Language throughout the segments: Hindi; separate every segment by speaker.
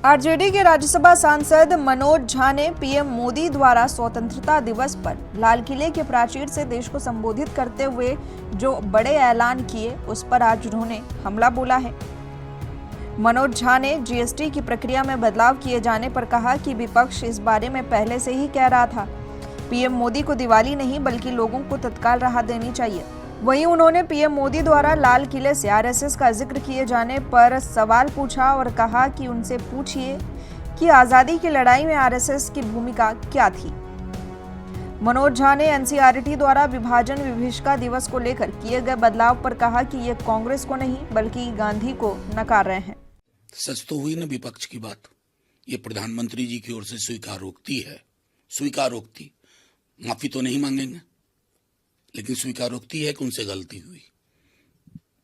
Speaker 1: आरजेडी के राज्यसभा सांसद मनोज झा ने पीएम मोदी द्वारा स्वतंत्रता दिवस पर लाल किले के प्राचीर से देश को संबोधित करते हुए जो बड़े ऐलान किए उस पर आज उन्होंने हमला बोला है। मनोज झा ने जीएसटी की प्रक्रिया में बदलाव किए जाने पर कहा कि विपक्ष इस बारे में पहले से ही कह रहा था। पीएम मोदी को दिवाली नहीं बल्कि लोगों को तत्काल राहत देनी चाहिए। वहीं उन्होंने पीएम मोदी द्वारा लाल किले से आरएसएस का जिक्र किए जाने पर सवाल पूछा और कहा कि उनसे पूछिए कि आजादी की लड़ाई में आरएसएस की भूमिका क्या थी। मनोज झा ने एनसीईआरटी द्वारा विभाजन विभीषिका दिवस को लेकर किए गए बदलाव पर कहा कि ये कांग्रेस को नहीं बल्कि गांधी को नकार रहे हैं।
Speaker 2: सच तो हुई ना विपक्ष की बात, ये प्रधानमंत्री जी की ओर से स्वीकारोक्ति है। स्वीकारोक्ति, माफी तो नहीं मांगेंगे लेकिन स्वीकारोक्ति है कि उनसे गलती हुई।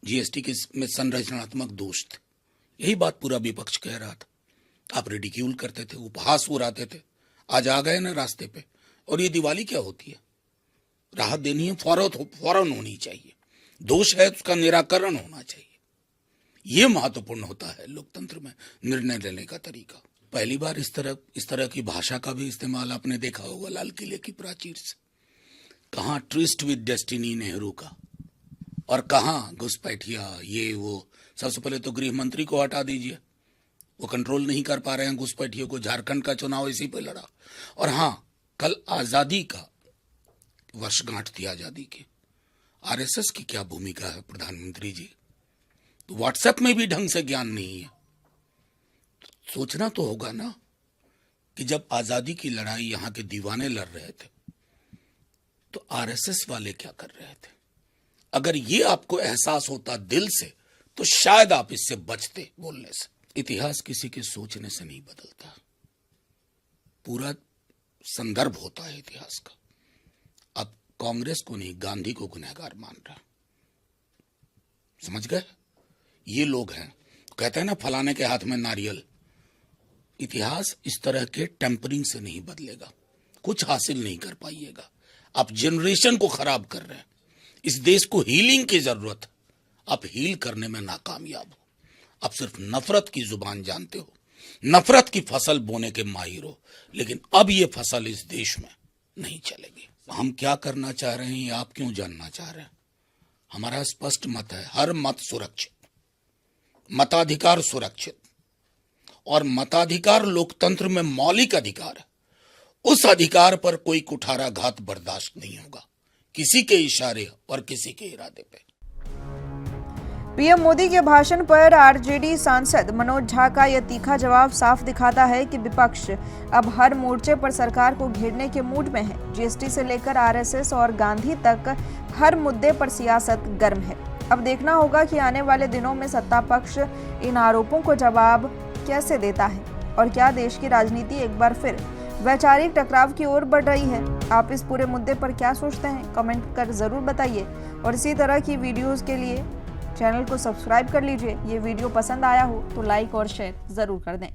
Speaker 2: जीएसटी के में संरचनात्मक दोष थे, यही बात पूरा विपक्ष कह रहा था। आप रिडिक्यूल करते थे, उपहास उड़ाते थे। आज आ गए ना रास्ते पे। और ये दिवाली क्या होती है? राहत देनी है, फौरन होनी चाहिए। दोष है तो उसका निराकरण होना चाहिए। ये महत्वपूर्ण होता है लोकतंत्र में निर्णय लेने का तरीका। पहली बार इस तरह की भाषा का भी इस्तेमाल आपने देखा होगा लाल किले की प्राचीर से। कहां ट्विस्ट विद डेस्टिनी नेहरू का और कहां घुसपैठिया ये वो। सबसे पहले तो गृह मंत्री को हटा दीजिए, वो कंट्रोल नहीं कर पा रहे हैं घुसपैठियों को। झारखंड का चुनाव इसी पे लड़ा। और हां, कल आजादी का वर्षगांठ थी आजादी की। आरएसएस की क्या भूमिका है प्रधानमंत्री जी? तो व्हाट्सएप में भी ढंग से ज्ञान नहीं है। तो सोचना तो होगा ना कि जब आजादी की लड़ाई यहां के दीवाने लड़ रहे थे तो आरएसएस वाले क्या कर रहे थे। अगर ये आपको एहसास होता दिल से तो शायद आप इससे बचते बोलने से। इतिहास किसी के सोचने से नहीं बदलता, पूरा संदर्भ होता है इतिहास का। अब कांग्रेस को नहीं गांधी को गुनहगार मान रहा, समझ गए? ये लोग हैं, कहते हैं ना फलाने के हाथ में नारियल। इतिहास इस तरह के टेम्परिंग से नहीं बदलेगा, कुछ हासिल नहीं कर पाइएगा। आप जनरेशन को खराब कर रहे हैं। इस देश को हीलिंग की जरूरत है, आप हील करने में नाकामयाब हो। आप सिर्फ नफरत की जुबान जानते हो, नफरत की फसल बोने के माहिर हो, लेकिन अब ये फसल इस देश में नहीं चलेगी। हम क्या करना चाह रहे हैं ये आप क्यों जानना चाह रहे हैं? हमारा स्पष्ट मत है, हर मत सुरक्षित, मताधिकार सुरक्षित। और मताधिकार लोकतंत्र में मौलिक अधिकार है। उस अधिकार पर कोई कुठाराघात बर्दाश्त नहीं होगा, किसी के इशारे और किसी के इरादे पे।
Speaker 1: पीएम मोदी के भाषण पर आरजेडी सांसद मनोज झा का यह तीखा जवाब साफ दिखाता है कि विपक्ष अब हर मोर्चे पर सरकार को घेरने के मूड में है। जीएसटी से लेकर आरएसएस और गांधी तक हर मुद्दे पर सियासत गर्म है। अब देखना होगा कि आने वाले दिनों में सत्ता पक्ष इन आरोपों को जवाब कैसे देता है और क्या देश की राजनीति एक बार फिर वैचारिक टकराव की ओर बढ़ रही है। आप इस पूरे मुद्दे पर क्या सोचते हैं, कमेंट कर जरूर बताइए। और इसी तरह की वीडियोस के लिए चैनल को सब्सक्राइब कर लीजिए। ये वीडियो पसंद आया हो तो लाइक और शेयर जरूर कर दें।